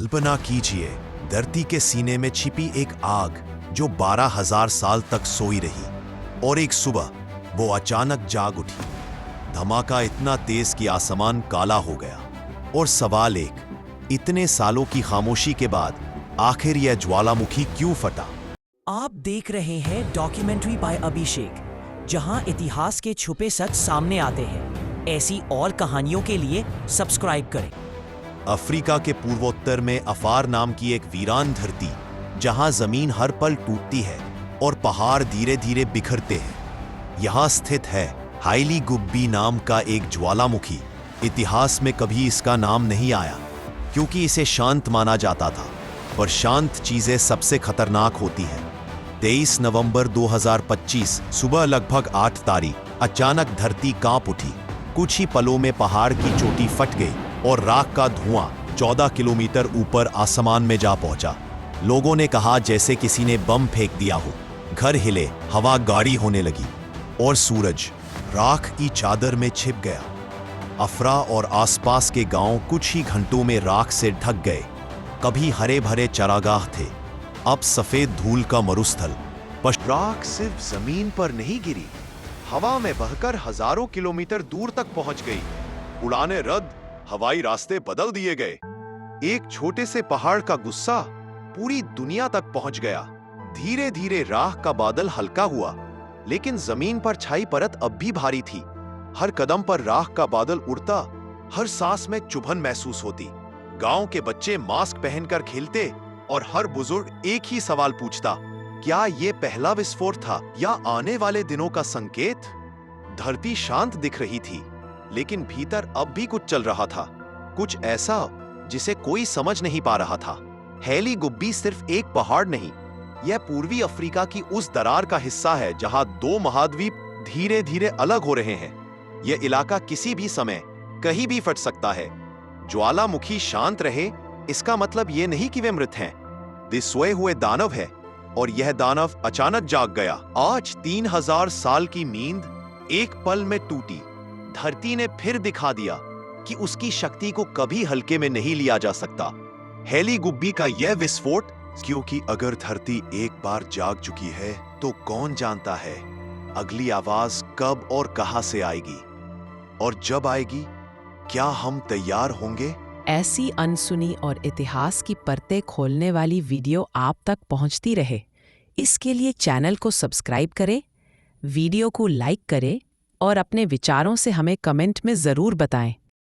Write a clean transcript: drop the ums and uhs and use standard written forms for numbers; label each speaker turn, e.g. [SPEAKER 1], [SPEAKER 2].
[SPEAKER 1] कल्पना कीजिए, धरती के सीने में छिपी एक आग जो 12,000 साल तक सोई रही, और एक सुबह वो अचानक जाग उठी। धमाका इतना तेज कि आसमान काला हो गया। और सवाल एक, इतने सालों की खामोशी के बाद आखिर यह ज्वालामुखी क्यों फटा?
[SPEAKER 2] आप देख रहे हैं डॉक्यूमेंट्री बाय अभिषेक, जहां इतिहास के छुपे सच सामने आते हैं। ऐसी और कहानियों के लिए सब्सक्राइब करें।
[SPEAKER 1] अफ्रीका के पूर्वोत्तर में अफार नाम की एक वीरान धरती, जहां जमीन हर पल टूटती है और पहाड़ धीरे धीरे बिखरते हैं, यहां स्थित है हाइली गुब्बी नाम का एक ज्वालामुखी। इतिहास में कभी इसका नाम नहीं आया क्योंकि इसे शांत माना जाता था, पर शांत चीजें सबसे खतरनाक होती हैं। 23 नवंबर 2025 सुबह लगभग 8 तारीख अचानक धरती कांप उठी। कुछ ही पलों में पहाड़ की चोटी फट गई और राख का धुआं 14 किलोमीटर ऊपर आसमान में जा पहुंचा। लोगों ने कहा जैसे किसी ने बम फेंक दिया हो। घर हिले, हवा गाढ़ी होने लगी और सूरज राख की चादर में छिप गया। अफरा और आसपास के गांव कुछ ही घंटों में राख से ढक गए। कभी हरे भरे चरागाह थे, अब सफेद धूल का मरुस्थल। राख सिर्फ जमीन पर नहीं गिरी, हवा में बहकर हजारों किलोमीटर दूर तक पहुंच गई। उड़ानें रद्द, हवाई रास्ते बदल दिए गए। एक छोटे से पहाड़ का गुस्सा पूरी दुनिया तक पहुंच गया। धीरे धीरे राख का बादल हल्का हुआ, लेकिन जमीन पर छाई परत अब भी भारी थी। हर कदम पर राख का बादल उड़ता, हर सांस में चुभन महसूस होती। गांव के बच्चे मास्क पहनकर खेलते और हर बुजुर्ग एक ही सवाल पूछता, क्या ये पहला विस्फोट था या आने वाले दिनों का संकेत? धरती शांत दिख रही थी, लेकिन भीतर अब भी कुछ चल रहा था, कुछ ऐसा जिसे कोई समझ नहीं पा रहा था। हैली गुब्बी सिर्फ एक पहाड़ नहीं, यह पूर्वी अफ्रीका की उस दरार का हिस्सा है जहां दो महाद्वीप धीरे धीरे अलग हो रहे हैं। यह इलाका किसी भी समय कहीं भी फट सकता है। ज्वालामुखी शांत रहे, इसका मतलब यह नहीं कि वे मृत हैं। वे सोए हुए दानव है, और यह दानव अचानक जाग गया। आज 3000 साल की नींद एक पल में टूटी। धरती ने फिर दिखा दिया कि उसकी शक्ति को कभी हल्के में नहीं लिया जा सकता। हैली गुब्बी का यह विस्फोट, क्योंकि अगर धरती एक बार जाग चुकी है तो कौन जानता है अगली आवाज कब और कहां से आएगी, और जब आएगी क्या हम तैयार होंगे?
[SPEAKER 3] ऐसी अनसुनी और इतिहास की परतें खोलने वाली वीडियो आप तक पहुंचती रहे, इसके लिए चैनल को सब्सक्राइब करें, वीडियो को लाइक करें और अपने विचारों से हमें कमेंट में ज़रूर बताएं।